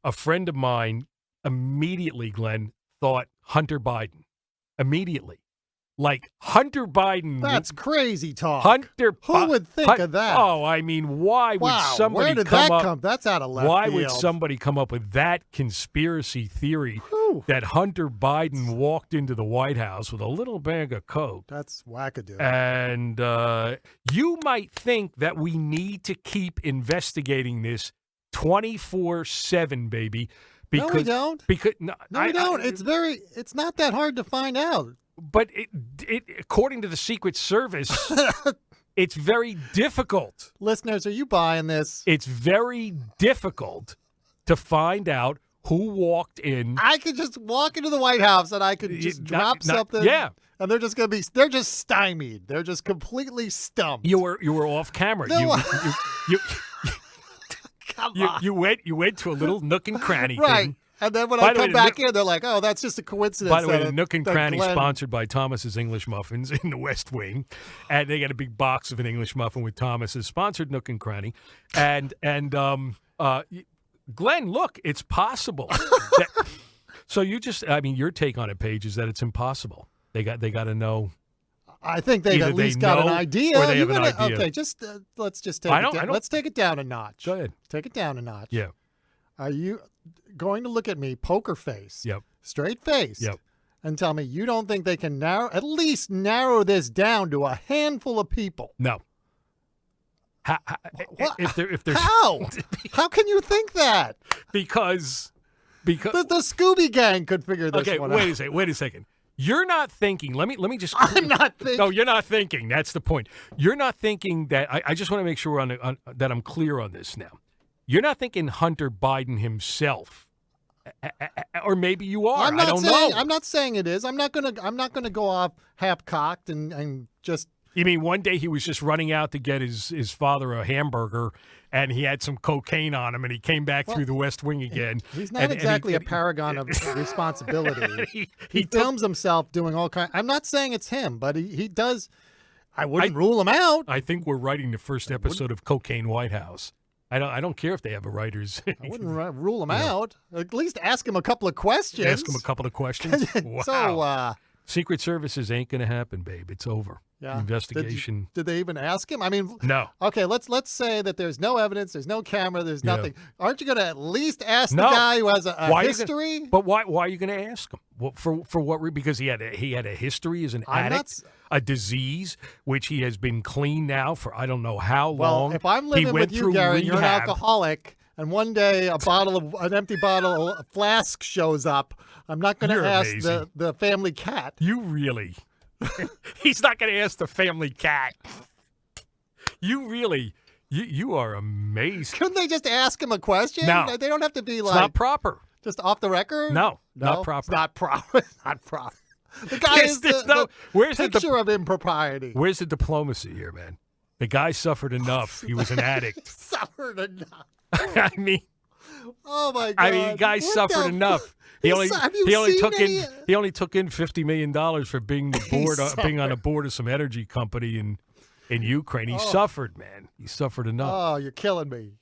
a friend of mine immediately, Glenn, thought Hunter Biden. Immediately. Like Hunter Biden. That's crazy talk. Who would think of that? Oh, I mean, why would somebody where did that come? That's out of left Why field. would somebody come up with that conspiracy theory Whew. that Hunter Biden walked into the White House with a little bag of coke? That's wackadoo. And you might think that we need to keep investigating this 24/7, baby. Because, no, we don't. Because we don't. It's not that hard to find out. But it according to the Secret Service, it's very difficult. Listeners, are you buying this? It's very difficult to find out who walked in. I could just walk into the White House and I could just drop something. Yeah. And they're just they're just stymied. They're just completely stumped. You were off camera. No. You Come on. you went to a little nook and cranny right. thing. And then when I come back in, they're like, oh, that's just a coincidence. By the way, the Nook and Cranny sponsored by Thomas's English Muffins in the West Wing. And they got a big box of an English muffin with Thomas's sponsored Nook and Cranny. And Glenn, look, it's possible. So your take on it, Paige, is that it's impossible. They got to know. I think they've at least got an idea. Or they have an idea. Okay, let's just take it down. Let's take it down a notch. Go ahead. Take it down a notch. Yeah. Are you going to look at me, poker face, straight face, and tell me you don't think they can at least narrow this down to a handful of people? No. If there's How can you think that? Because the Scooby Gang could figure this one out. Wait a second. You're not thinking. Let me just. I'm not thinking. No, you're not thinking. That's the point. You're not thinking that. I just want to make sure that I'm clear on this now. You're not thinking Hunter Biden himself, or maybe you are. I don't know. I'm not saying it is. I'm not gonna go off half-cocked and just. You mean one day he was just running out to get his father a hamburger, and he had some cocaine on him, and he came back through the West Wing again. He's not exactly a paragon of responsibility. He films himself doing all kinds. I'm not saying it's him, but he does. I wouldn't rule him out. I think we're writing the first episode of Cocaine White House. I don't care if they have a writers. I wouldn't rule him out. At least ask him a couple of questions. Ask him a couple of questions. Wow. So, Secret Services ain't going to happen, babe. It's over. Yeah. Investigation. Did they even ask him? I mean, no. Okay, let's say that there's no evidence, there's no camera, there's nothing. Aren't you going to at least ask the guy who has a history? But why are you going to ask him? For what? Because he had a history as an addict, a disease which he has been clean now for I don't know how long. Well, if I'm living with you, Gary, and you're an alcoholic, and one day an empty bottle, a flask shows up, I'm not going to ask the family cat. You really? He's not going to ask the family cat. You really? You are amazing. Couldn't they just ask him a question? No. They don't have to be it's not proper. Just off the record? No, not proper. It's not proper. It's not proper. The guy is the picture of impropriety. Where's the diplomacy here, man? The guy suffered enough. He was an addict. Suffered enough. I mean, oh my God! I mean, the guy suffered enough. He only took in $50 million for being on a board of some energy company in Ukraine. He suffered, man. He suffered enough. Oh, you're killing me.